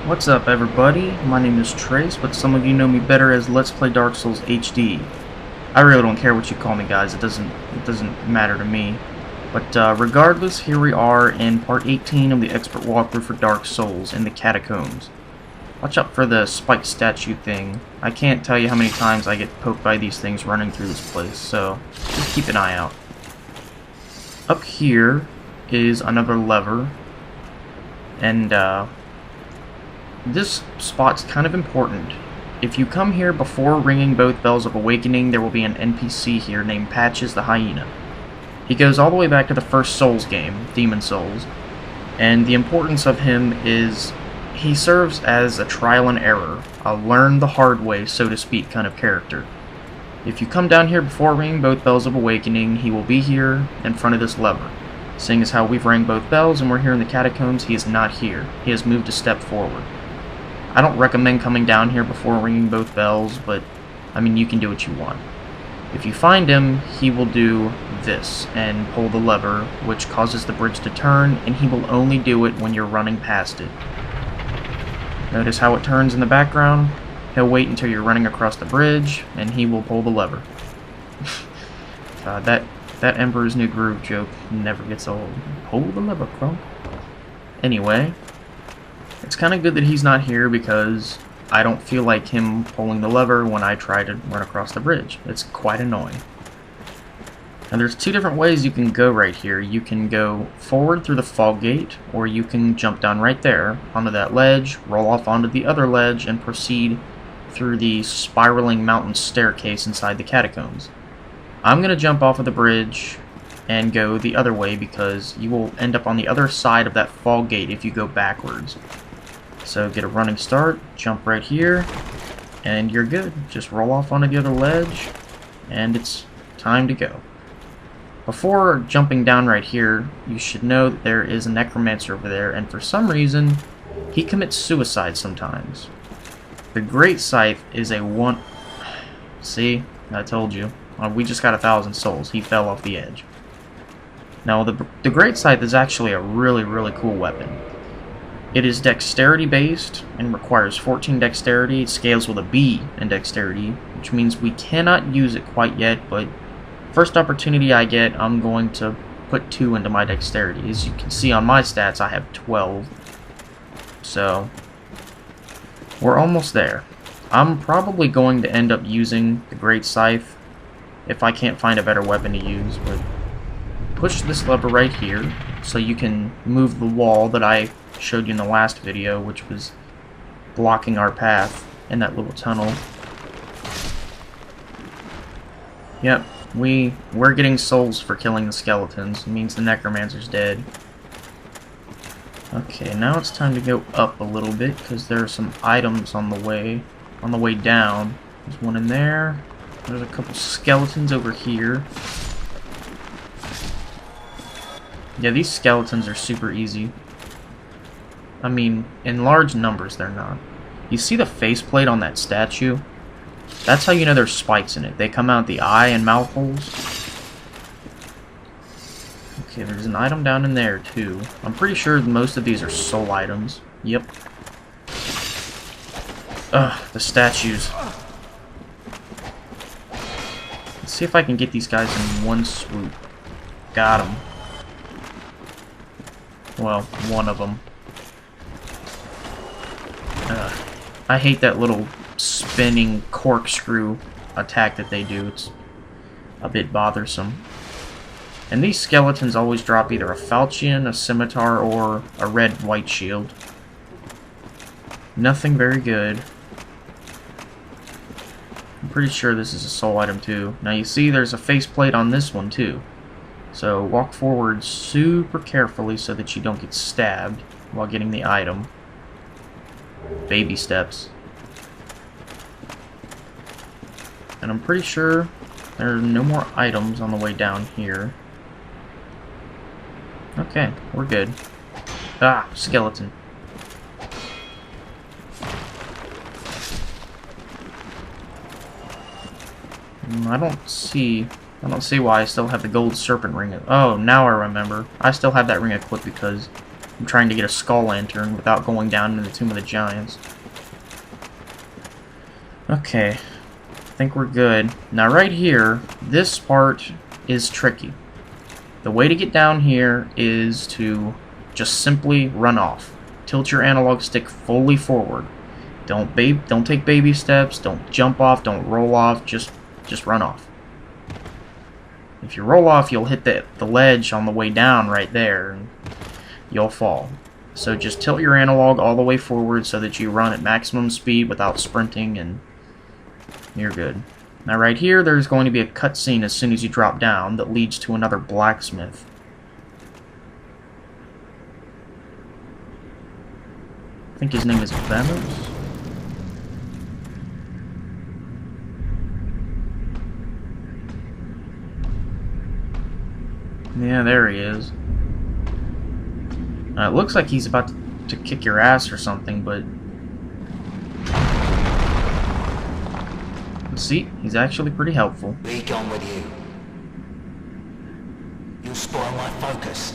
What's up everybody, my name is Trace, but some of you know me better as Let's Play Dark Souls HD. I really don't care what you call me guys, it doesn't matter to me. But regardless, here we are in part 18 of the expert walkthrough for Dark Souls in the Catacombs. Watch out for the spiked statue thing. I can't tell you how many times I get poked by these things running through this place, so just keep an eye out. Up here is another lever, and this spot's kind of important. If you come here before ringing both bells of awakening, there will be an NPC here named Patches the Hyena. He goes all the way back to the first Souls game, Demon Souls, and the importance of him is he serves as a trial and error, a learn the hard way, so to speak, kind of character. If you come down here before ringing both bells of awakening, he will be here in front of this lever. Seeing as how we've rang both bells and we're here in the Catacombs, he is not here. He has moved a step forward. I don't recommend coming down here before ringing both bells, but, I mean, you can do what you want. If you find him, he will do this, and pull the lever, which causes the bridge to turn, and he will only do it when you're running past it. Notice how it turns in the background? He'll wait until you're running across the bridge, and he will pull the lever. That Emperor's New Groove joke never gets old. Pull the lever, Crump. Anyway, it's kind of good that he's not here because I don't feel like him pulling the lever when I try to run across the bridge. It's quite annoying. Now there's two different ways you can go right here. You can go forward through the fog gate, or you can jump down right there onto that ledge, roll off onto the other ledge, and proceed through the spiraling mountain staircase inside the catacombs. I'm going to jump off of the bridge and go the other way because you will end up on the other side of that fog gate if you go backwards. So get a running start, jump right here, and you're good. Just roll off onto the other ledge, and it's time to go. Before jumping down right here, you should know that there is a necromancer over there, and for some reason, he commits suicide sometimes. The Great Scythe is a one... See? I told you. We just got 1,000 souls. He fell off the edge. Now, the Great Scythe is actually a really cool weapon. It is dexterity based and requires 14 dexterity. It scales with a B in dexterity, which means we cannot use it quite yet, but first opportunity I get, I'm going to put 2 into my dexterity. As you can see on my stats, I have 12. So, we're almost there. I'm probably going to end up using the Great Scythe if I can't find a better weapon to use, but push this lever right here so you can move the wall that I showed you in the last video, which was blocking our path in that little tunnel. Yep, we're getting souls for killing the skeletons. It means the necromancer's dead. Okay, now it's time to go up a little bit because there are some items on the way down. There's one in there. There's a couple skeletons over here. Yeah, these skeletons are super easy. I mean, in large numbers they're not. You see the faceplate on that statue? That's how you know there's spikes in it. They come out the eye and mouth holes. Okay, there's an item down in there too. I'm pretty sure most of these are soul items. Yep. Ugh, the statues. Let's see if I can get these guys in one swoop. Got them. Well, one of them. I hate that little spinning corkscrew attack that they do. It's a bit bothersome. And these skeletons always drop either a falchion, a scimitar, or a red-white shield. Nothing very good. I'm pretty sure this is a soul item too. Now you see there's a faceplate on this one too. So walk forward super carefully so that you don't get stabbed while getting the item. Baby steps. And I'm pretty sure there are no more items on the way down here. Okay, we're good. Ah, skeleton. I don't see I don't see why I still have the gold serpent ring. Oh, now I remember. I still have that ring equipped because I'm trying to get a skull lantern without going down into the Tomb of the Giants. Okay, I think we're good. Now right here, this part is tricky. The way to get down here is to just simply run off. Tilt your analog stick fully forward. Don't take baby steps, don't jump off, don't roll off, just run off. If you roll off, you'll hit the ledge on the way down right there, and you'll fall. So just tilt your analog all the way forward so that you run at maximum speed without sprinting, and you're good. Now right here, there's going to be a cutscene as soon as you drop down that leads to another blacksmith. I think his name is Vamos. Yeah, there he is. It looks like he's about to kick your ass or something, but... See, he's actually pretty helpful. Be gone with you. You'll spoil my focus.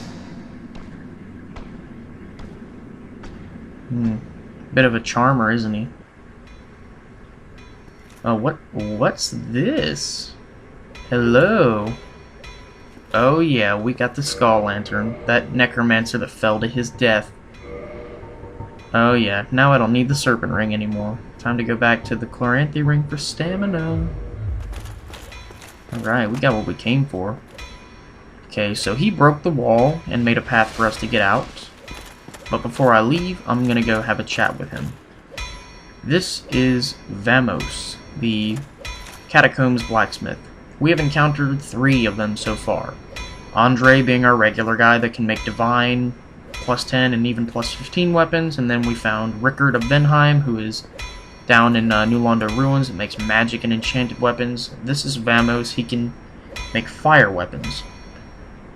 Bit of a charmer, isn't he? Oh, what's this? Hello? Oh yeah, we got the skull lantern. That necromancer that fell to his death. Oh yeah, now I don't need the serpent ring anymore. Time to go back to the Chloranthy ring for stamina. Alright, we got what we came for. Okay, so he broke the wall and made a path for us to get out. But before I leave, I'm gonna go have a chat with him. This is Vamos, the Catacombs blacksmith. We have encountered 3 of them so far. Andre being our regular guy that can make divine, +10 and even +15 weapons, and then we found Rickard of Venheim, who is down in New Londo Ruins and makes magic and enchanted weapons. This is Vamos. He can make fire weapons.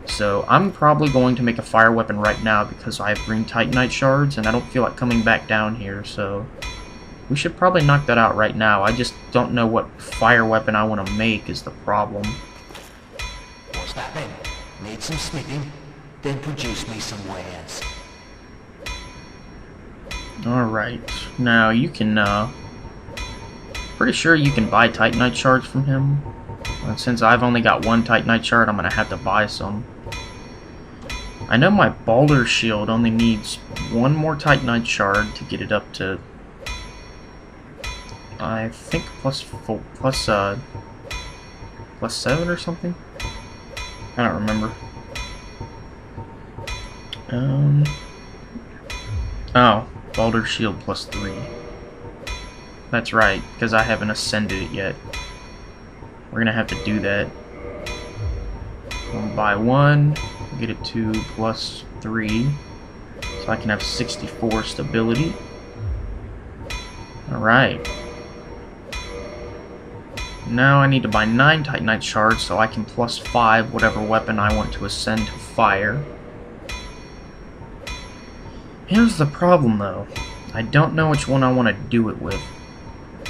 So I'm probably going to make a fire weapon right now because I have green Titanite shards and I don't feel like coming back down here, so we should probably knock that out right now. I just don't know what fire weapon I want to make is the problem. What's that then? Need some smithing? Then produce me some wares. Alright, now you can, pretty sure you can buy Titanite shards from him. And since I've only got 1 Titanite shard, I'm gonna have to buy some. I know my Balder shield only needs 1 more Titanite shard to get it up to, I think plus 7 or something? I don't remember. Oh, Balder shield +3. That's right, because I haven't ascended it yet. We're gonna have to do that. We'll buy 1, get it to +3, so I can have 64 stability. Alright. Now I need to buy 9 Titanite shards so I can +5 whatever weapon I want to ascend to fire. Here's the problem though. I don't know which one I want to do it with.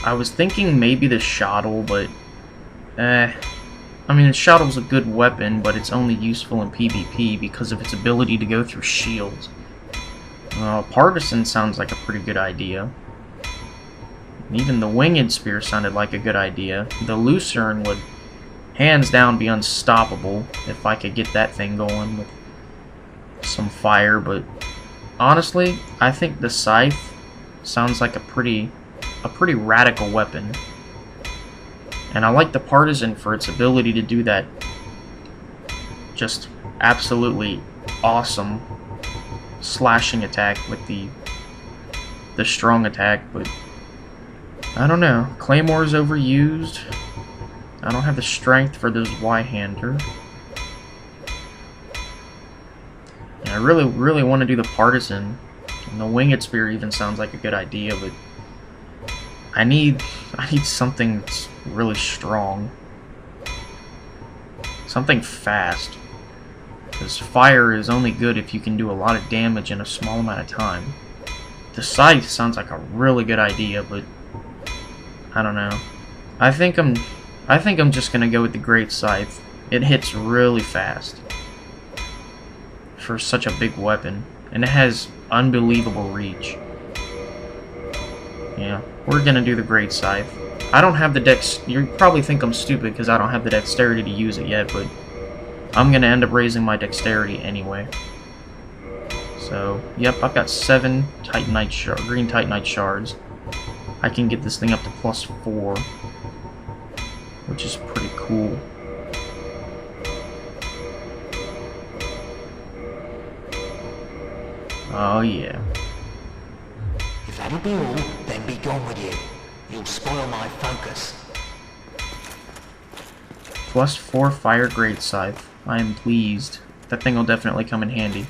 I was thinking maybe the shottle, but I mean, the shottle's a good weapon, but it's only useful in PvP because of its ability to go through shields. Partisan sounds like a pretty good idea. Even the winged spear sounded like a good idea. The lucerne would hands down be unstoppable if I could get that thing going with some fire, but honestly, I think the scythe sounds like a pretty radical weapon. And I like the partisan for its ability to do that just absolutely awesome slashing attack with the strong attack, but I don't know. Claymore's overused. I don't have the strength for this Y-hander. And I really want to do the partisan. And the winged spear even sounds like a good idea, but I need something that's really strong. Something fast. Because fire is only good if you can do a lot of damage in a small amount of time. The scythe sounds like a really good idea, but I don't know. I think I'm just gonna go with the Great Scythe. It hits really fast for such a big weapon. And it has unbelievable reach. Yeah, we're gonna do the Great Scythe. I don't have the dex. You probably think I'm stupid because I don't have the dexterity to use it yet, but I'm gonna end up raising my dexterity anyway. So, yep, I've got 7 Titanite green Titanite shards. I can get this thing up to +4, which is pretty cool. Oh yeah. If that'll be all, then be gone with you. You'll spoil my focus. +4 fire great scythe. I am pleased. That thing will definitely come in handy.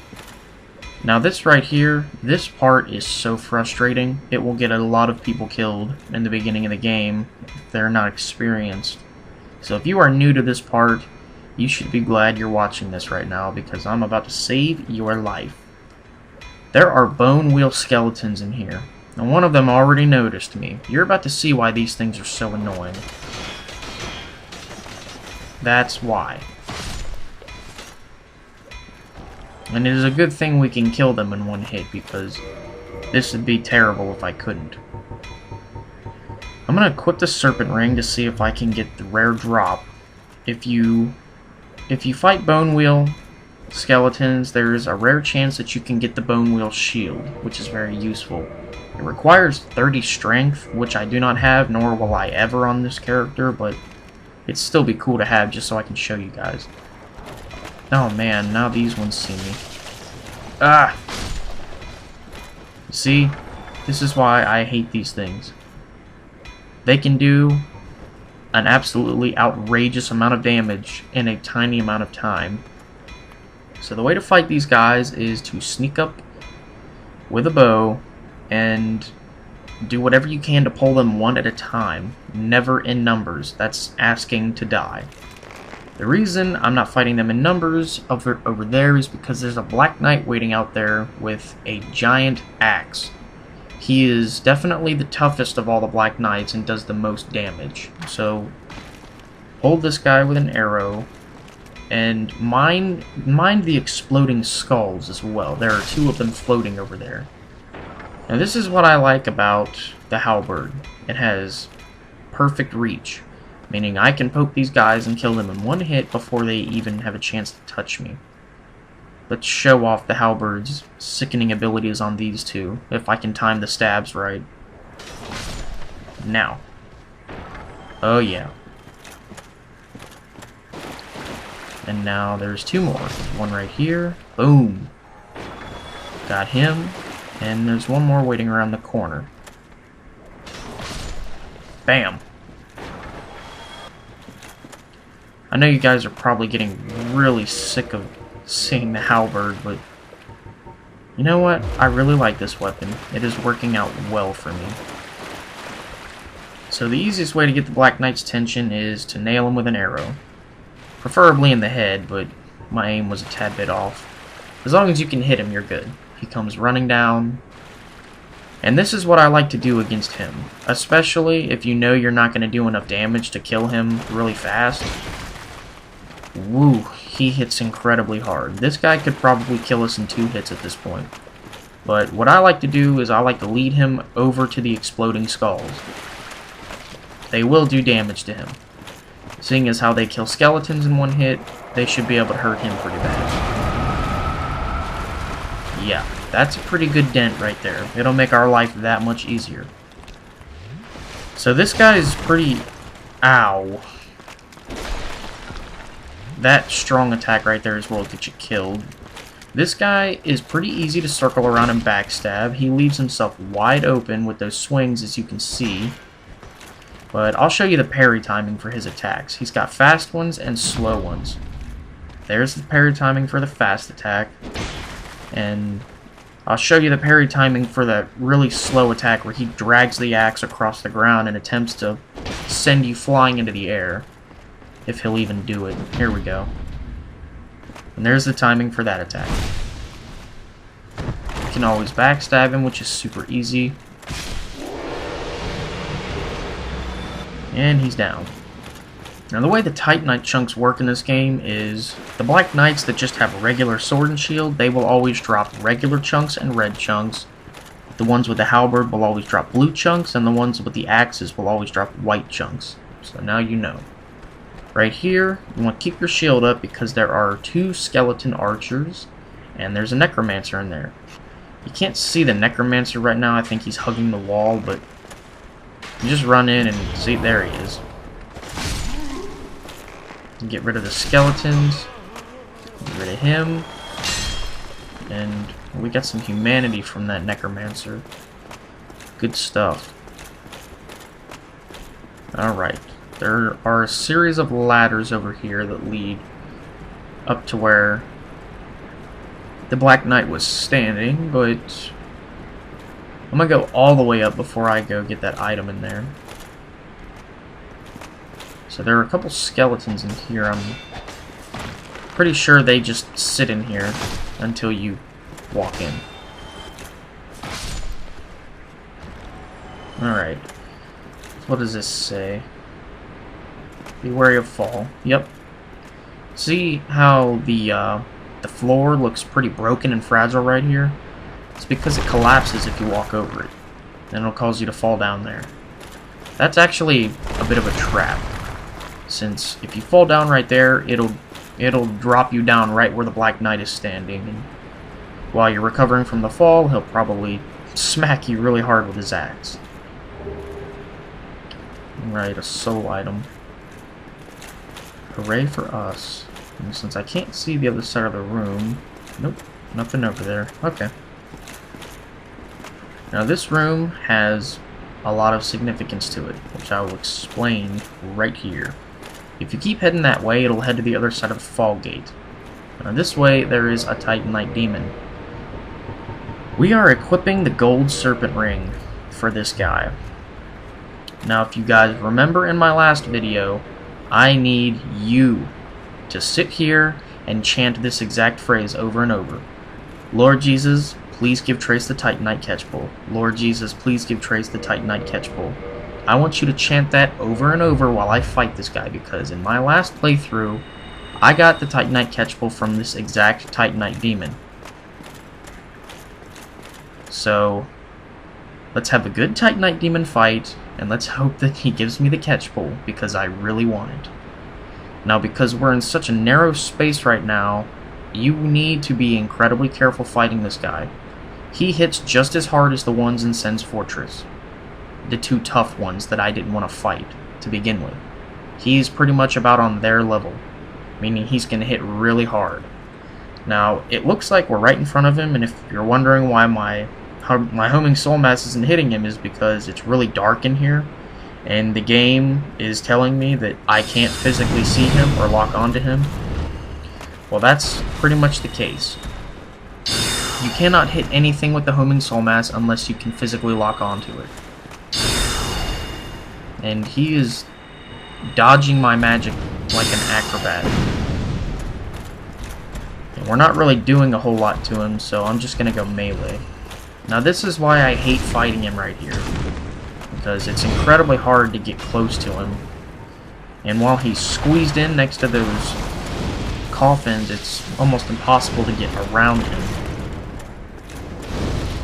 Now this right here, this part is so frustrating. It will get a lot of people killed in the beginning of the game if they're not experienced. So if you are new to this part, you should be glad you're watching this right now because I'm about to save your life. There are bone wheel skeletons in here, and one of them already noticed me. You're about to see why these things are so annoying. That's why. And it is a good thing we can kill them in one hit, because this would be terrible if I couldn't. I'm going to equip the Serpent Ring to see if I can get the rare drop. If you fight Bone Wheel skeletons, there's a rare chance that you can get the Bone Wheel Shield, which is very useful. It requires 30 strength, which I do not have, nor will I ever on this character, but it'd still be cool to have just so I can show you guys. Oh man, now these ones see me. Ah! See? This is why I hate these things. They can do an absolutely outrageous amount of damage in a tiny amount of time. So the way to fight these guys is to sneak up with a bow and do whatever you can to pull them one at a time, never in numbers. That's asking to die. The reason I'm not fighting them in numbers over there is because there's a Black Knight waiting out there with a giant axe. He is definitely the toughest of all the Black Knights and does the most damage. So hold this guy with an arrow and mind the exploding skulls as well. There are 2 of them floating over there. Now this is what I like about the halberd. It has perfect reach, meaning I can poke these guys and kill them in one hit before they even have a chance to touch me. Let's show off the halberd's sickening abilities on these 2, if I can time the stabs right. Now. Oh yeah. And now there's 2 more. One right here. Boom. Got him. And there's one more waiting around the corner. Bam. I know you guys are probably getting really sick of seeing the halberd, but you know what? I really like this weapon. It is working out well for me. So the easiest way to get the Black Knight's attention is to nail him with an arrow. Preferably in the head, but my aim was a tad bit off. As long as you can hit him, you're good. He comes running down. And this is what I like to do against him. Especially if you know you're not going to do enough damage to kill him really fast. Woo, he hits incredibly hard. This guy could probably kill us in 2 hits at this point. But what I like to do is I like to lead him over to the exploding skulls. They will do damage to him. Seeing as how they kill skeletons in 1 hit, they should be able to hurt him pretty bad. Yeah, that's a pretty good dent right there. It'll make our life that much easier. So this guy is pretty... Ow. That strong attack right there is what will get you killed. This guy is pretty easy to circle around and backstab. He leaves himself wide open with those swings, as you can see. But I'll show you the parry timing for his attacks. He's got fast ones and slow ones. There's the parry timing for the fast attack. And I'll show you the parry timing for the really slow attack where he drags the axe across the ground and attempts to send you flying into the air. If he'll even do it. Here we go. And there's the timing for that attack. You can always backstab him, which is super easy. And he's down. Now the way the Titanite chunks work in this game is the Black Knights that just have a regular sword and shield, they will always drop regular chunks and red chunks. The ones with the halberd will always drop blue chunks, and the ones with the axes will always drop white chunks. So now you know. Right here, you want to keep your shield up because there are 2 skeleton archers, and there's a necromancer in there. You can't see the necromancer right now, I think he's hugging the wall, but you just run in and see, there he is. Get rid of the skeletons, get rid of him, and we got some humanity from that necromancer. Good stuff. Alright, there are a series of ladders over here that lead up to where the Black Knight was standing, but I'm gonna go all the way up before I go get that item in there. So there are a couple skeletons in here. I'm pretty sure they just sit in here until you walk in. Alright. What does this say? Be wary of fall. Yep. See how the floor looks pretty broken and fragile right here? It's because it collapses if you walk over it. And it'll cause you to fall down there. That's actually a bit of a trap. Since if you fall down right there, it'll drop you down right where the Black Knight is standing, and while you're recovering from the fall, he'll probably smack you really hard with his axe. Right, a soul item. Hooray for us. And since I can't see the other side of the room, nope, nothing over there. Okay. Now this room has a lot of significance to it, which I will explain right here. If you keep heading that way, it'll head to the other side of the fall gate. Now this way, there is a Titanite demon. We are equipping the gold serpent ring for this guy. Now if you guys remember in my last video, I need you to sit here and chant this exact phrase over and over. Lord Jesus, please give Trace the Titanite catchable. Lord Jesus, please give Trace the Titanite catchable. I want you to chant that over and over while I fight this guy, because in my last playthrough, I got the Titanite catchable from this exact Titanite demon. So, let's have a good Titanite demon fight, and let's hope that he gives me the catchable, because I really want it. Now, because we're in such a narrow space right now, you need to be incredibly careful fighting this guy. He hits just as hard as the ones in Sen's Fortress. The 2 tough ones that I didn't want to fight to begin with. He's pretty much about on their level, meaning he's going to hit really hard. Now, it looks like we're right in front of him, and if you're wondering why my homing soul mass isn't hitting him, is because it's really dark in here, and the game is telling me that I can't physically see him or lock onto him. Well, that's pretty much the case. You cannot hit anything with the homing soul mass unless you can physically lock onto it. And he is dodging my magic like an acrobat. And we're not really doing a whole lot to him, so I'm just going to go melee. Now this is why I hate fighting him right here, because it's incredibly hard to get close to him. And while he's squeezed in next to those coffins, it's almost impossible to get around him.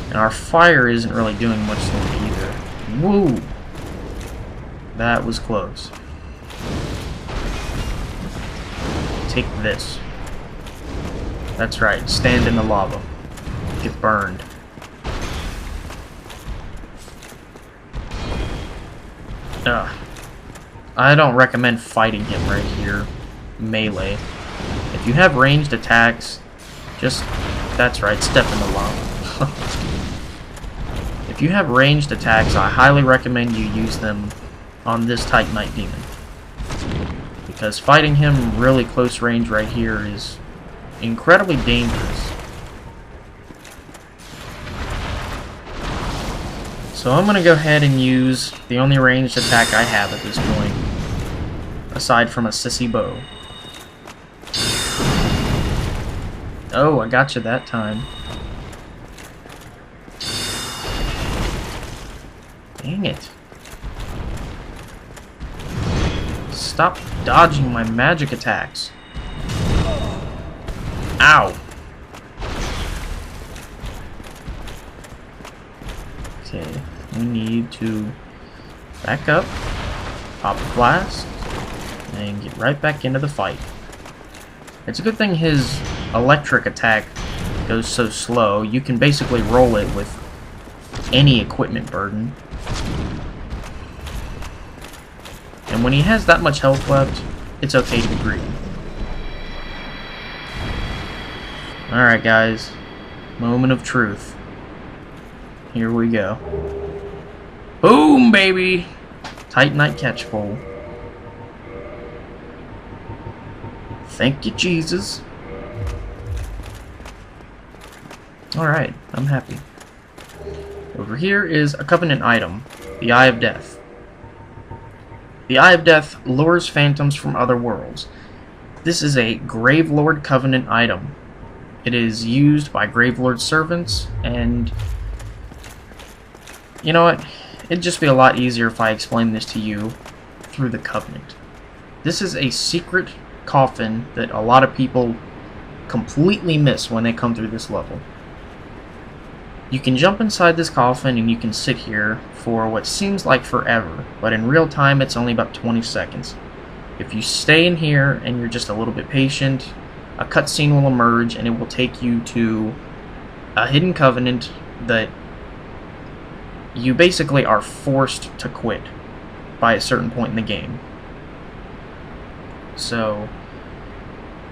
And our fire isn't really doing much to him either. Woo! That was close. Take this. That's right, stand in the lava. Get burned. I don't recommend fighting him right here. Melee. If you have ranged attacks, just, that's right, step in the lava. If you have ranged attacks, I highly recommend you use them on this Titanite demon. Because fighting him really close range right here is incredibly dangerous. So I'm going to go ahead and use the only ranged attack I have at this point, aside from a sissy bow. Oh, I got you that time. Dang it. Stop dodging my magic attacks. Ow. Okay, we need to back up, pop a blast, and get right back into the fight. It's a good thing his electric attack goes so slow. You can basically roll it with any equipment burden. And when he has that much health left, it's okay to be greedy. Alright guys, moment of truth. Here we go. Boom, baby! Titanite catch pole. Thank you, Jesus. Alright, I'm happy. Over here is a Covenant item, the Eye of Death. The Eye of Death lures phantoms from other worlds. This is a Gravelord Covenant item. It is used by Gravelord servants, and you know what? It'd just be a lot easier if I explained this to you through the Covenant. This is a secret coffin that a lot of people completely miss when they come through this level. You can jump inside this coffin and you can sit here for what seems like forever, but in real time it's only about 20 seconds. If you stay in here and you're just a little bit patient, a cutscene will emerge and it will take you to a hidden covenant that you basically are forced to quit by a certain point in the game. So,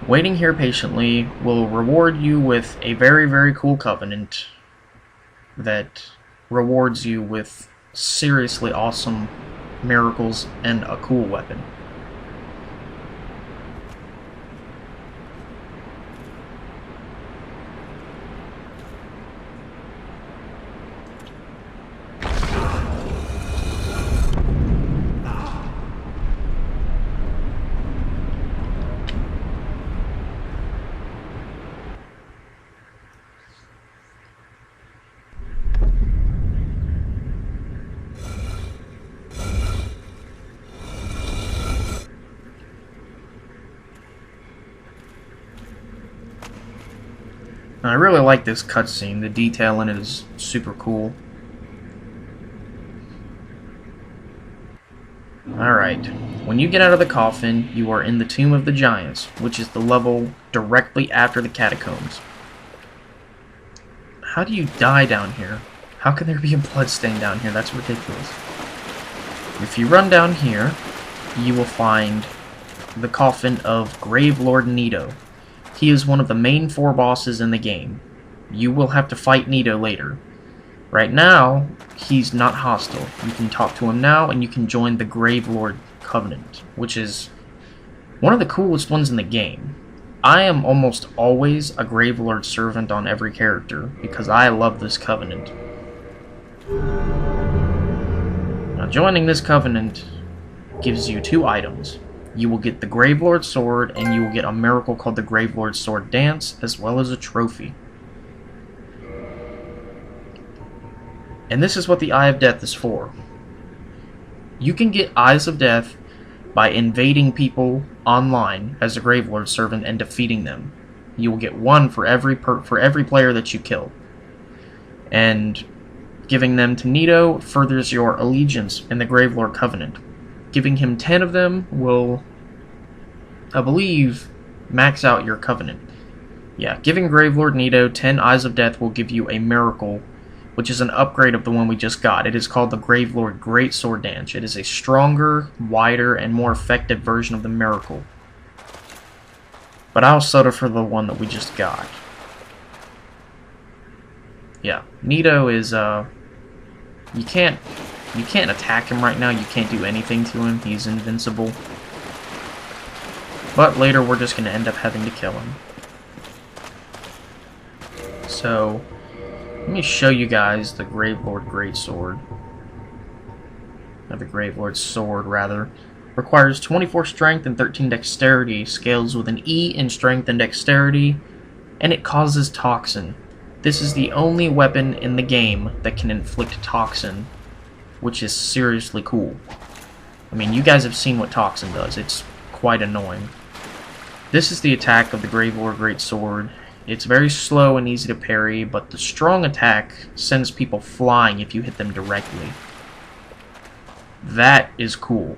waiting here patiently will reward you with a very, very cool covenant that rewards you with seriously awesome miracles and a cool weapon. I really like this cutscene. The detail in it is super cool. Alright, when you get out of the coffin, you are in the Tomb of the Giants, which is the level directly after the Catacombs. How do you die down here? How can there be a bloodstain down here? That's ridiculous. If you run down here, you will find the coffin of Gravelord Nito. He is one of the main 4 bosses in the game. You will have to fight Nito later. Right now, he's not hostile. You can talk to him now, and you can join the Gravelord Covenant, which is one of the coolest ones in the game. I am almost always a Gravelord servant on every character, because I love this Covenant. Now, joining this Covenant gives you 2 items. You will get the Gravelord Sword, and you will get a miracle called the Gravelord Sword Dance, as well as a trophy. And this is what the Eye of Death is for. You can get Eyes of Death by invading people online as a Gravelord servant and defeating them. You will get 1 for every player that you kill. And giving them to Nito furthers your allegiance in the Gravelord Covenant. Giving him 10 of them will, I believe, max out your Covenant. Yeah, giving Gravelord Nito 10 Eyes of Death will give you a miracle, which is an upgrade of the one we just got. It is called the Gravelord Great Sword Dance. It is a stronger, wider, and more effective version of the miracle. But I'll settle for the one that we just got. Yeah, Nito is, you can't attack him right now. You can't do anything to him. He's invincible. But later we're just going to end up having to kill him. So, let me show you guys the Gravelord Greatsword. Or the Gravelord Sword, rather. Requires 24 strength and 13 dexterity. Scales with an E in strength and dexterity. And it causes toxin. This is the only weapon in the game that can inflict toxin, which is seriously cool. I mean, you guys have seen what Toxin does. It's quite annoying. This is the attack of the Gravelord Greatsword. It's very slow and easy to parry, but the strong attack sends people flying if you hit them directly. That is cool.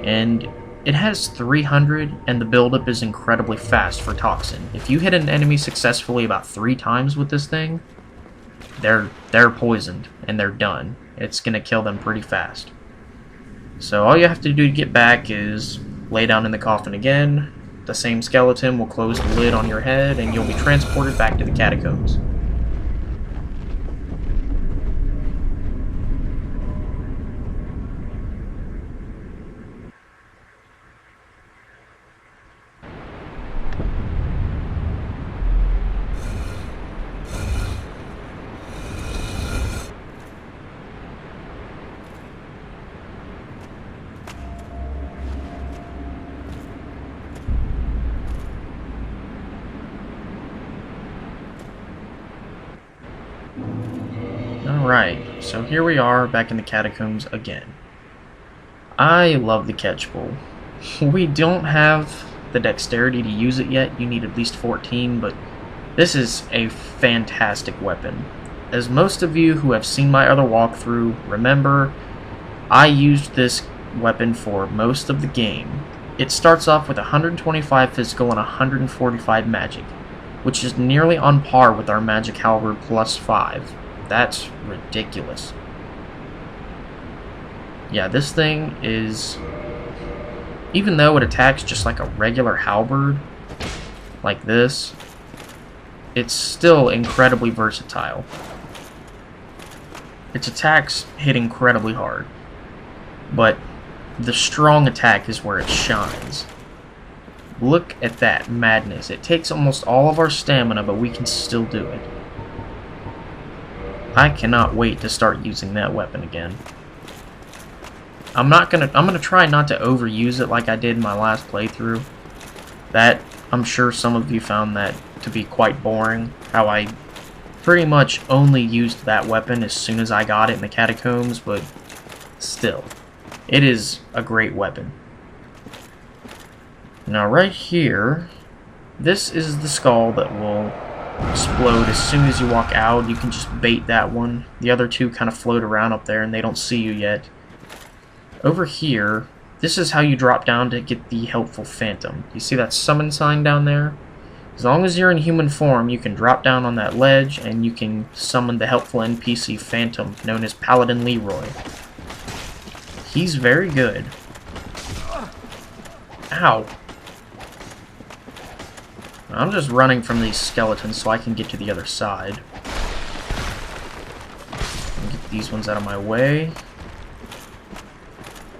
And it has 300, and the buildup is incredibly fast for Toxin. If you hit an enemy successfully about 3 times with this thing, they're poisoned, and they're done. It's gonna kill them pretty fast. So all you have to do to get back is lay down in the coffin again. The same skeleton will close the lid on your head, and you'll be transported back to the Catacombs. Alright, so here we are back in the Catacombs again. I love the catch bowl. We don't have the dexterity to use it yet. You need at least 14, but this is a fantastic weapon. As most of you who have seen my other walkthrough remember, I used this weapon for most of the game. It starts off with 125 physical and 145 magic, which is nearly on par with our magic halberd plus 5. That's ridiculous. Yeah, this thing is... even though it attacks just like a regular halberd, like this, it's still incredibly versatile. Its attacks hit incredibly hard, but the strong attack is where it shines. Look at that madness. It takes almost all of our stamina, but we can still do it. I cannot wait to start using that weapon again. I'm gonna try not to overuse it like I did in my last playthrough. That, I'm sure some of you found that to be quite boring. How I pretty much only used that weapon as soon as I got it in the Catacombs, but still, it is a great weapon. Now right here, this is the skull that will explode as soon as you walk out. You can just bait that one. The other two kind of float around up there and they don't see you yet. Over here, this is how you drop down to get the helpful phantom. You see that summon sign down there? As long as you're in human form, you can drop down on that ledge and you can summon the helpful NPC phantom known as Paladin Leroy. He's very good. Ow. I'm just running from these skeletons so I can get to the other side. Get these ones out of my way.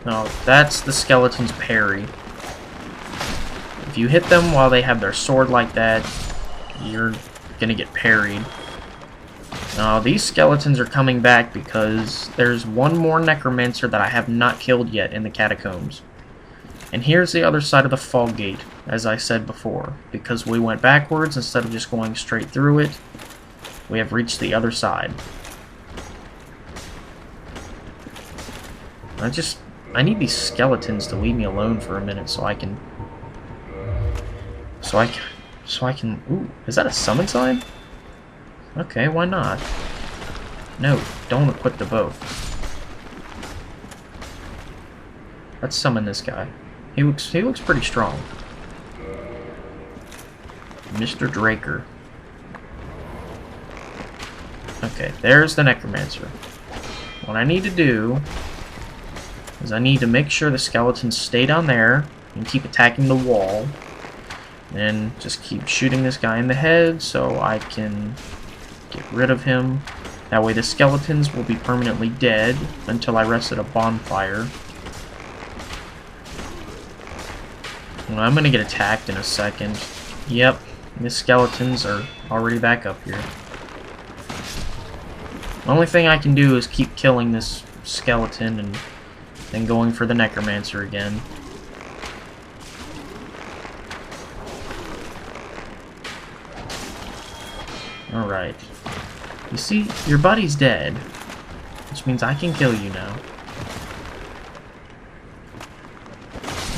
No, that's the skeleton's parry. If you hit them while they have their sword like that, you're gonna get parried. Now, these skeletons are coming back because there's one more necromancer that I have not killed yet in the Catacombs. And here's the other side of the fog gate, as I said before. Because we went backwards instead of just going straight through it, we have reached the other side. I need these skeletons to leave me alone for a minute so I can... Ooh, is that a summon sign? Okay, why not? No, don't equip the bow. Let's summon this guy. He looks pretty strong. Mr. Draker. Okay, there's the necromancer. What I need to do is I need to make sure the skeletons stay down there and keep attacking the wall. And just keep shooting this guy in the head so I can get rid of him. That way the skeletons will be permanently dead until I rest at a bonfire. Well, I'm gonna get attacked in a second. Yep, the skeletons are already back up here. The only thing I can do is keep killing this skeleton and then going for the necromancer again. Alright. You see, your buddy's dead, which means I can kill you now.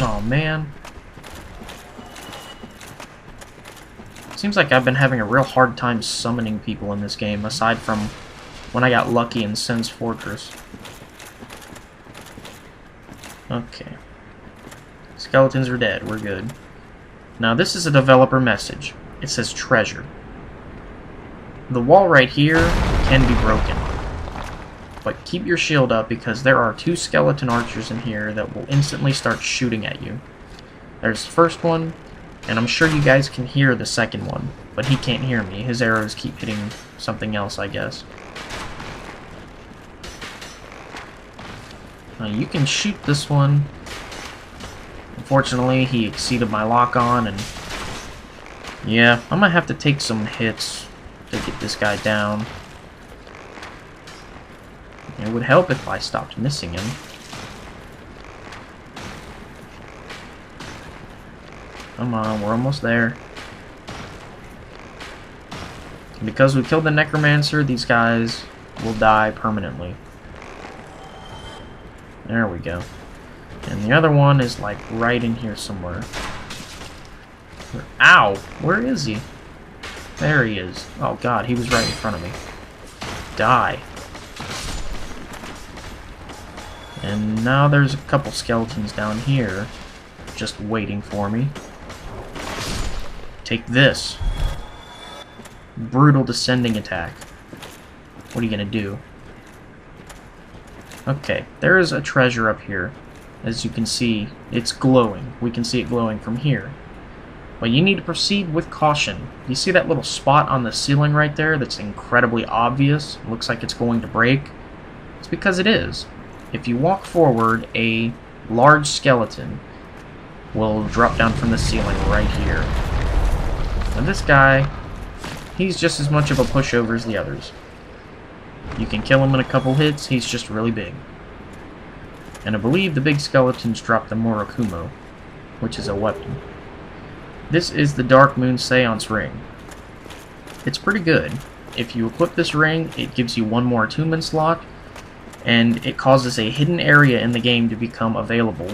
Oh, man. Seems like I've been having a real hard time summoning people in this game, aside from when I got lucky in Sen's Fortress. Okay. Skeletons are dead. We're good. Now, this is a developer message. It says treasure. The wall right here can be broken. But keep your shield up because there are 2 skeleton archers in here that will instantly start shooting at you. There's the first one, and I'm sure you guys can hear the second one, but he can't hear me. His arrows keep hitting something else, I guess. Now you can shoot this one. Unfortunately, he exceeded my lock-on, and yeah, I'm gonna have to take some hits to get this guy down. It would help if I stopped missing him. Come on, we're almost there. And because we killed the Necromancer, these guys will die permanently. There we go. And the other one is like right in here somewhere. Ow! Where is he? There he is. Oh god, he was right in front of me. Die. And now there's a couple skeletons down here just waiting for me. Take this. Brutal descending attack. What are you gonna do? Okay, there is a treasure up here. As you can see, it's glowing. We can see it glowing from here. But you need to proceed with caution. You see that little spot on the ceiling right there that's incredibly obvious? Looks like it's going to break. It's because it is. If you walk forward, a large skeleton will drop down from the ceiling right here. Now this guy, he's just as much of a pushover as the others. You can kill him in a couple hits, he's just really big. And I believe the big skeletons drop the Murakumo, which is a weapon. This is the Dark Moon Seance Ring. It's pretty good. If you equip this ring, it gives you 1 more attunement slot, and it causes a hidden area in the game to become available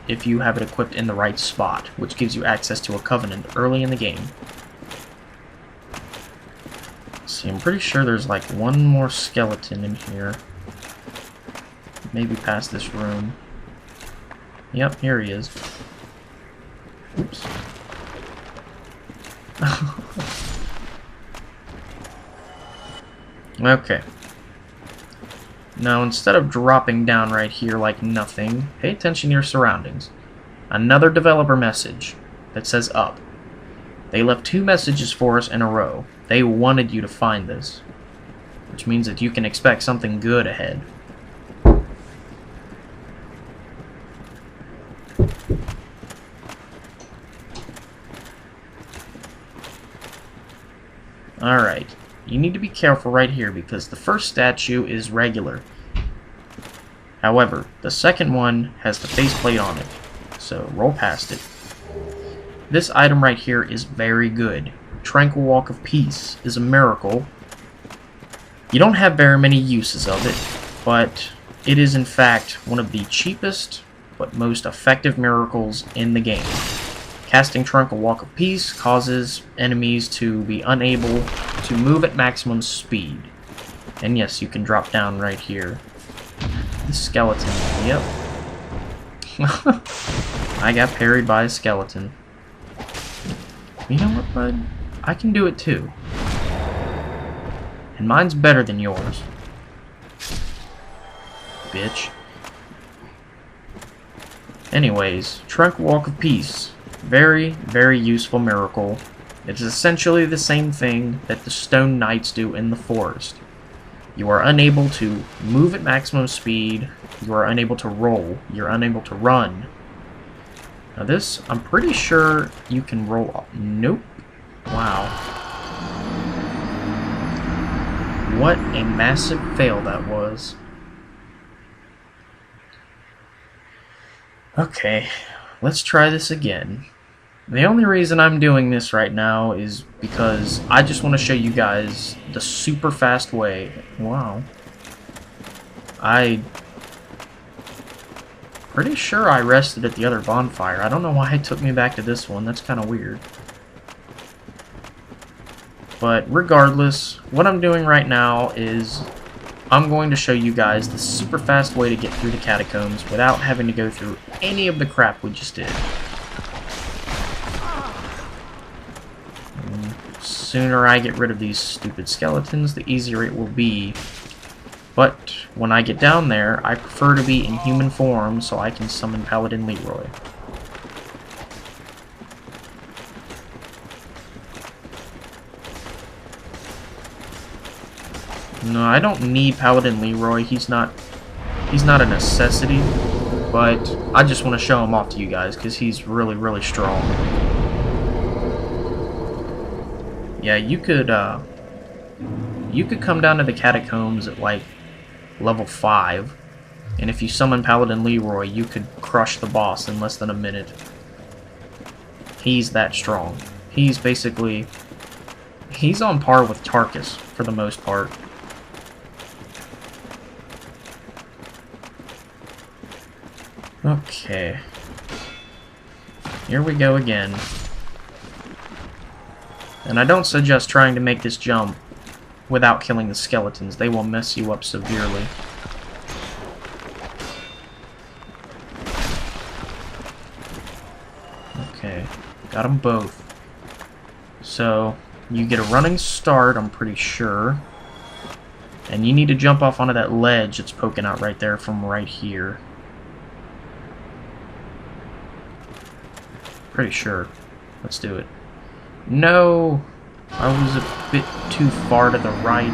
if you have it equipped in the right spot, which gives you access to a covenant early in the game. See, I'm pretty sure there's like 1 more skeleton in here. Maybe past this room. Yep, here he is. Oops. Okay. Now, instead of dropping down right here like nothing, pay attention to your surroundings. Another developer message that says up. They left 2 messages for us in a row. They wanted you to find this, which means that you can expect something good ahead. Alright, you need to be careful right here because the first statue is regular. However, the second one has the faceplate on it, so roll past it. This item right here is very good. Tranquil Walk of Peace is a miracle. You don't have very many uses of it, but it is in fact one of the cheapest but most effective miracles in the game. Casting Tranquil Walk of Peace causes enemies to be unable to move at maximum speed. And yes, you can drop down right here. The skeleton, yep. I got parried by a skeleton. You know what, bud? I can do it too. And mine's better than yours. Bitch. Anyways, Tranquil Walk of Peace. Very, very useful miracle. It is essentially the same thing that the Stone Knights do in the forest. You are unable to move at maximum speed, you are unable to roll, you're unable to run. Now this, I'm pretty sure you can roll up. Nope. Wow. What a massive fail that was. Okay, let's try this again. The only reason I'm doing this right now is because I just want to show you guys the super fast way. Wow. I pretty sure I rested at the other bonfire. I don't know why it took me back to this one. That's kind of weird. But regardless, what I'm doing right now is I'm going to show you guys the super fast way to get through the catacombs without having to go through any of the crap we just did. And the sooner I get rid of these stupid skeletons, the easier it will be. But when I get down there, I prefer to be in human form so I can summon Paladin Leroy. No, I don't need Paladin Leroy. He's not a necessity, but I just want to show him off to you guys because he's really, really strong. Yeah, you could come down to the catacombs at like level 5, and if you summon Paladin Leroy, you could crush the boss in less than a minute. He's that strong. He's on par with Tarkus for the most part. Okay. Here we go again. And I don't suggest trying to make this jump without killing the skeletons. They will mess you up severely. Okay. Got them both. So, you get a running start, I'm pretty sure. And you need to jump off onto that ledge that's poking out right there from right here. Pretty sure. Let's do it. No! I was a bit too far to the right.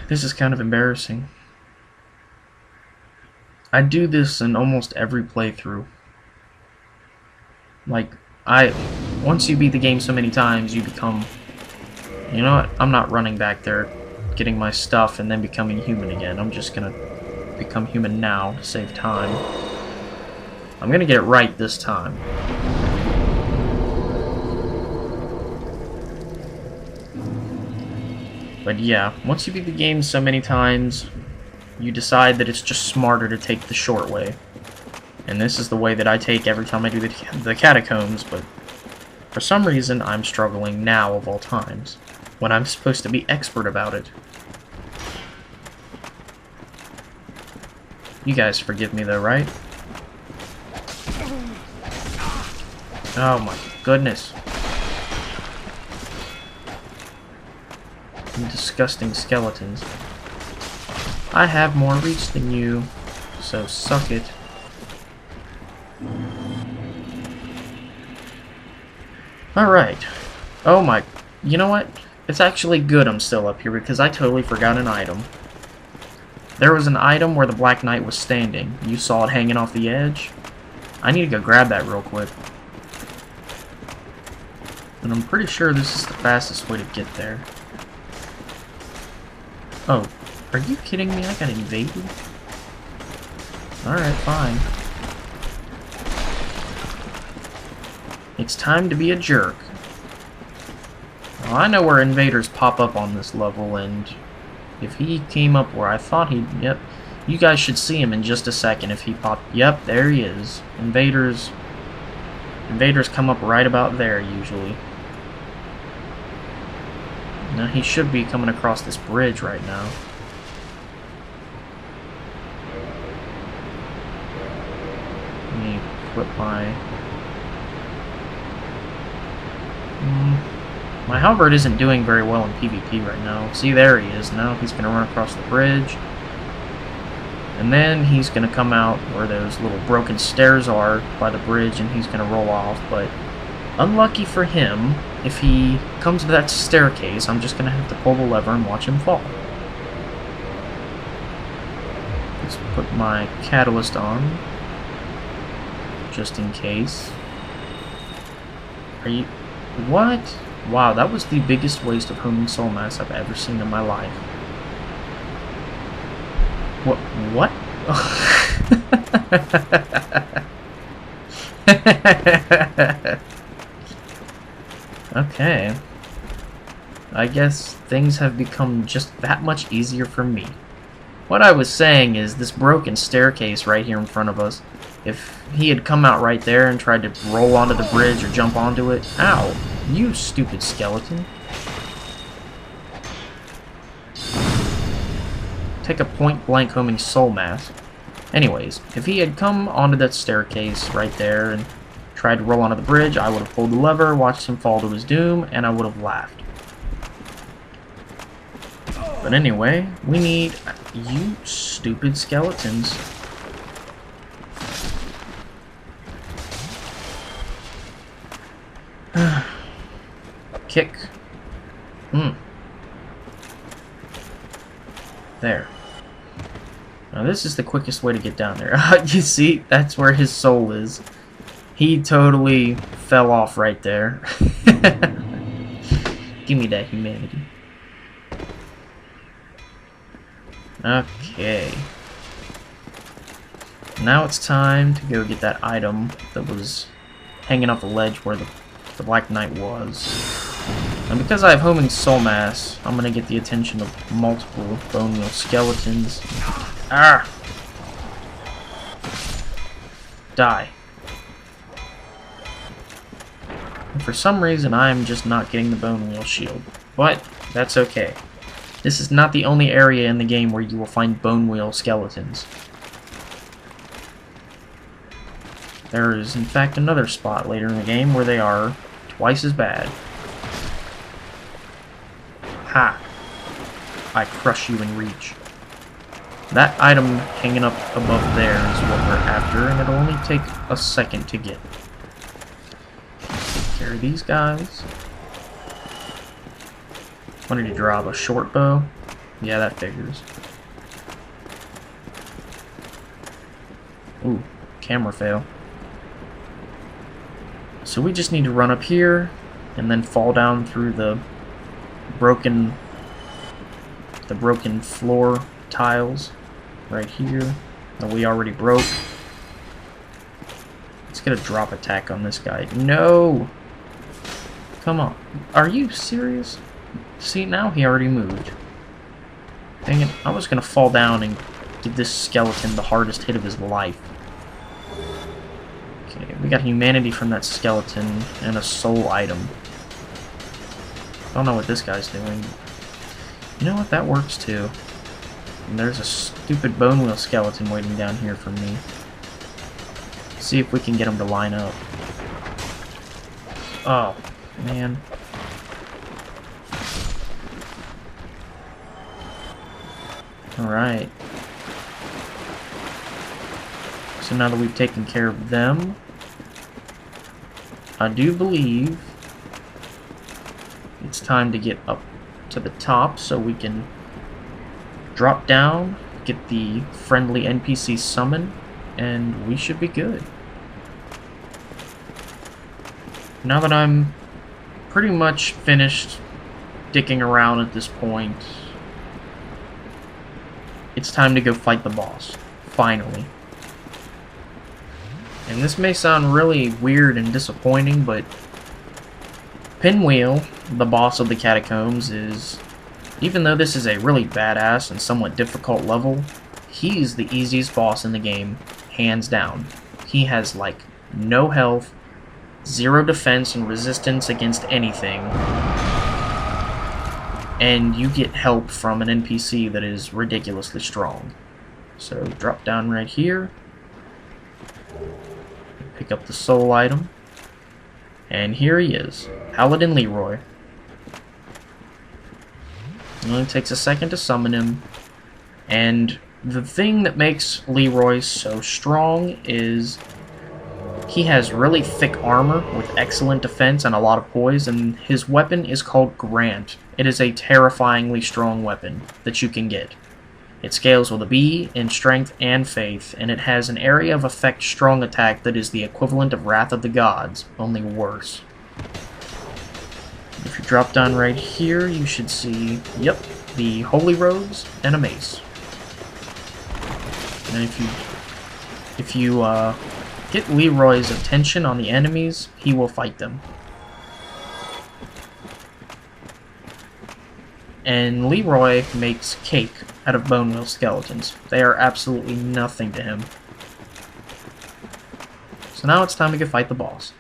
This is kind of embarrassing. I do this in almost every playthrough. Like, once you beat the game so many times, you become... You know what? I'm not running back there, getting my stuff, and then becoming human again. I'm just gonna become human now to save time. I'm gonna get it right this time. But yeah, once you beat the game so many times, you decide that it's just smarter to take the short way. And this is the way that I take every time I do the catacombs, but for some reason I'm struggling now of all times, when I'm supposed to be expert about it. You guys forgive me though, right? Oh my goodness. You disgusting skeletons. I have more reach than you, so suck it. Alright. Oh my... You know what? It's actually good I'm still up here because I totally forgot an item. There was an item where the Black Knight was standing. You saw it hanging off the edge. I need to go grab that real quick. And I'm pretty sure this is the fastest way to get there. Oh, are you kidding me? I got invaded? Alright, fine. It's time to be a jerk. Well, I know where invaders pop up on this level, and if he came up where I thought he'd... Yep. You guys should see him in just a second if he popped... Yep, there he is. Invaders come up right about there, usually. Now, he should be coming across this bridge right now. Let me flip my... My halberd isn't doing very well in PvP right now. See, there he is. Now he's going to run across the bridge. And then he's going to come out where those little broken stairs are by the bridge, and he's going to roll off. But unlucky for him, if he comes to that staircase, I'm just going to have to pull the lever and watch him fall. Let's put my catalyst on, just in case. Are you... What? Wow, that was the biggest waste of homing soul mass I've ever seen in my life. What? Okay. I guess things have become just that much easier for me. What I was saying is this broken staircase right here in front of us, if he had come out right there and tried to roll onto the bridge or jump onto it... Ow! You stupid skeleton. Take a point-blank homing soul mask. Anyways, if he had come onto that staircase right there and tried to roll onto the bridge, I would have pulled the lever, watched him fall to his doom, and I would have laughed. But anyway, we need... You stupid skeletons. Kick. There. Now this is the quickest way to get down there. You see, that's where his soul is. He totally fell off right there. Give me that humanity. Okay. Now it's time to go get that item that was hanging off the ledge where the Black Knight was. And because I have homing soul mass, I'm gonna get the attention of multiple bone wheel skeletons. Ah! Die. And for some reason, I'm just not getting the bone wheel shield. But that's okay. This is not the only area in the game where you will find bone wheel skeletons. There is, in fact, another spot later in the game where they are twice as bad. Ha! I crush you in reach. That item hanging up above there is what we're after, and it'll only take a second to get. Take care of these guys. What did he drop? A short bow? Yeah, that figures. Ooh, camera fail. So we just need to run up here and then fall down through the broken floor tiles right here that we already broke. Let's get a drop attack on this guy. No! Come on. Are you serious? See, now he already moved. Dang it, I was gonna fall down and give this skeleton the hardest hit of his life. Okay, we got humanity from that skeleton and a soul item. Don't know what this guy's doing. You know what, that works too. And there's a stupid bone wheel skeleton waiting down here for me. See if we can get him to line up. Oh, man. Alright. So now that we've taken care of them, I do believe it's time to get up to the top so we can drop down, get the friendly NPC summon, and we should be good. Now that I'm pretty much finished dicking around at this point, it's time to go fight the boss. Finally. And this may sound really weird and disappointing, but Pinwheel, the boss of the Catacombs, is, even though this is a really badass and somewhat difficult level, he's the easiest boss in the game, hands down. He has, like, no health, 0 defense and resistance against anything, and you get help from an NPC that is ridiculously strong. So, drop down right here, pick up the soul item, and here he is, Paladin Leroy. It only takes a second to summon him, and the thing that makes Leroy so strong is he has really thick armor with excellent defense and a lot of poise, and his weapon is called Grant. It is a terrifyingly strong weapon that you can get. It scales with a B in strength and faith, and it has an area of effect strong attack that is the equivalent of Wrath of the Gods, only worse. If you drop down right here, you should see, yep, the Holy Robes and a mace. And if you get Leroy's attention on the enemies, he will fight them. And Leroy makes cake out of bone meal skeletons. They are absolutely nothing to him. So now it's time to go fight the boss.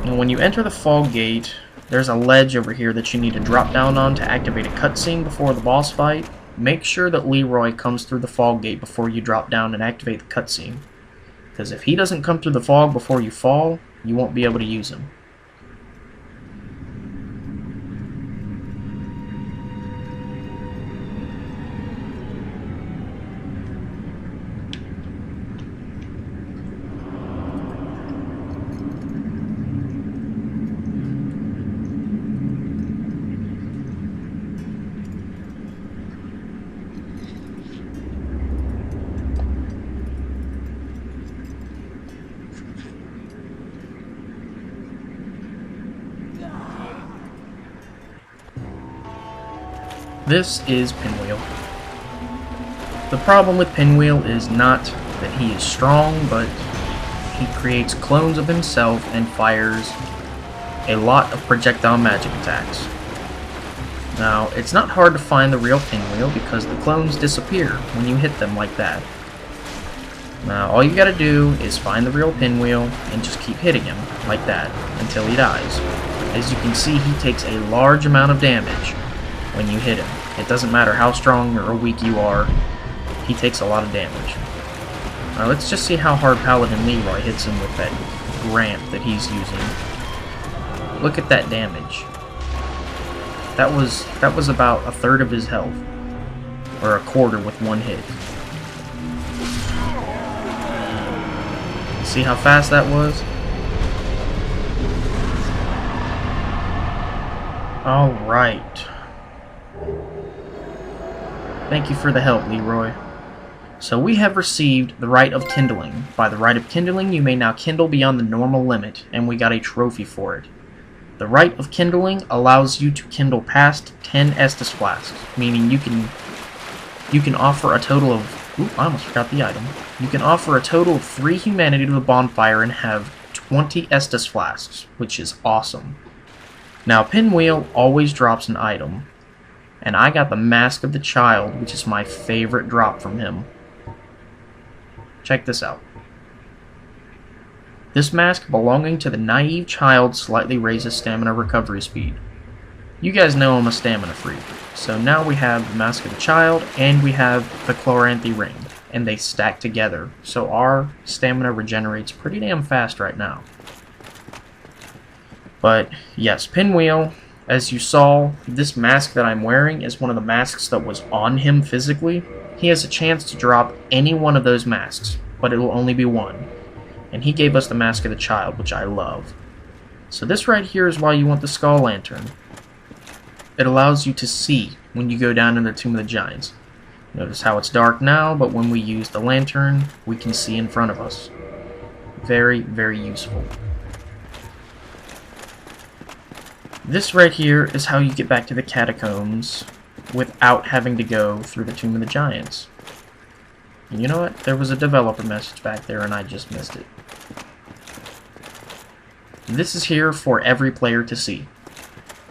And when you enter the fog gate, there's a ledge over here that you need to drop down on to activate a cutscene before the boss fight. Make sure that Leroy comes through the fog gate before you drop down and activate the cutscene. Because if he doesn't come through the fog before you fall, you won't be able to use him. This is Pinwheel. The problem with Pinwheel is not that he is strong, but he creates clones of himself and fires a lot of projectile magic attacks. Now, it's not hard to find the real Pinwheel because the clones disappear when you hit them like that. Now, all you gotta do is find the real Pinwheel and just keep hitting him like that until he dies. As you can see, he takes a large amount of damage when you hit him. It doesn't matter how strong or weak you are, he takes a lot of damage. Now let's just see how hard Paladin Leroy hits him with that ramp that he's using. Look at that damage. That was about a third of his health, or a quarter with one hit. See how fast that was? Alright. Thank you for the help, Leroy. So we have received the Rite of Kindling. By the Rite of Kindling, you may now kindle beyond the normal limit, and we got a trophy for it. The Rite of Kindling allows you to kindle past 10 Estus Flasks, meaning you can offer a total of... Oop, I almost forgot the item. You can offer a total of 3 humanity to the bonfire and have 20 Estus Flasks, which is awesome. Now, Pinwheel always drops an item, and I got the Mask of the Child, which is my favorite drop from him. Check this out. This mask belonging to the naive child slightly raises stamina recovery speed. You guys know I'm a stamina freak, so now we have the Mask of the Child and we have the Chloranthy Ring, and they stack together, so our stamina regenerates pretty damn fast right now. But yes, Pinwheel, as you saw, this mask that I'm wearing is one of the masks that was on him physically. He has a chance to drop any one of those masks, but it will only be one. And he gave us the Mask of the Child, which I love. So this right here is why you want the Skull Lantern. It allows you to see when you go down in the Tomb of the Giants. Notice how it's dark now, but when we use the lantern, we can see in front of us. Very, very useful. This right here is how you get back to the Catacombs without having to go through the Tomb of the Giants. And you know what? There was a developer message back there and I just missed it. This is here for every player to see.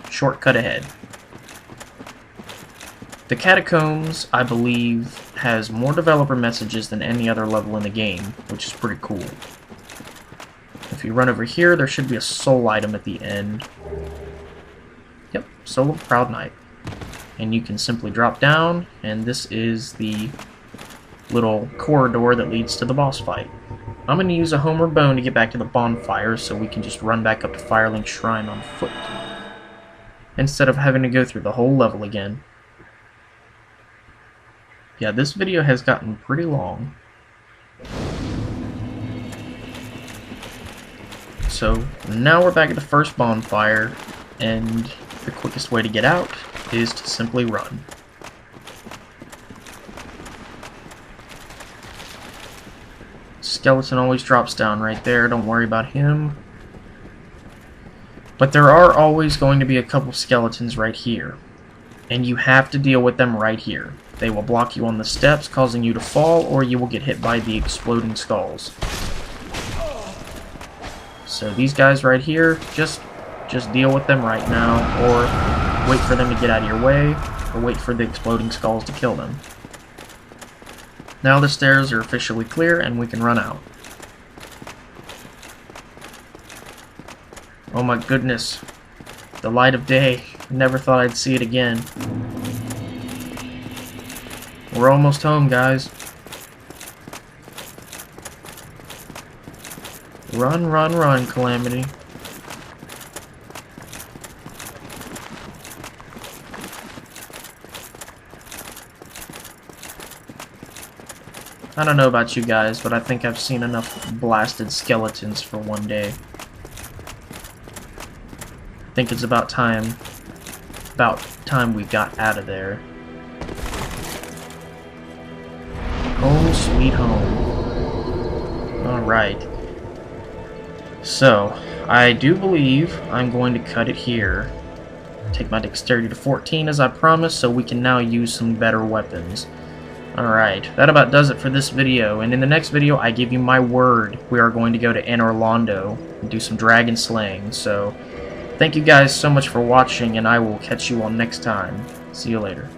Shortcut ahead. The Catacombs, I believe, has more developer messages than any other level in the game, which is pretty cool. If you run over here, there should be a soul item at the end. Yep, Soul of Proud Knight. And you can simply drop down, and this is the little corridor that leads to the boss fight. I'm going to use a homeward bone to get back to the bonfire so we can just run back up to Firelink Shrine on foot, instead of having to go through the whole level again. Yeah, this video has gotten pretty long. So now we're back at the first bonfire, and the quickest way to get out is to simply run. Skeleton always drops down right there, don't worry about him. But there are always going to be a couple skeletons right here, and you have to deal with them right here. They will block you on the steps, causing you to fall, or you will get hit by the exploding skulls. So these guys right here, just Just deal with them right now, or wait for them to get out of your way, or wait for the exploding skulls to kill them. Now the stairs are officially clear, and we can run out. Oh my goodness. The light of day. Never thought I'd see it again. We're almost home, guys. Run, run, run, Calamity. I don't know about you guys, but I think I've seen enough blasted skeletons for one day. I think it's about time we got out of there. Home sweet home. Alright. So, I do believe I'm going to cut it here. Take my dexterity to 14 as I promised, so we can now use some better weapons. Alright, that about does it for this video, and in the next video I give you my word we are going to go to Anne Orlando and do some dragon slaying. So, thank you guys so much for watching, and I will catch you all next time. See you later.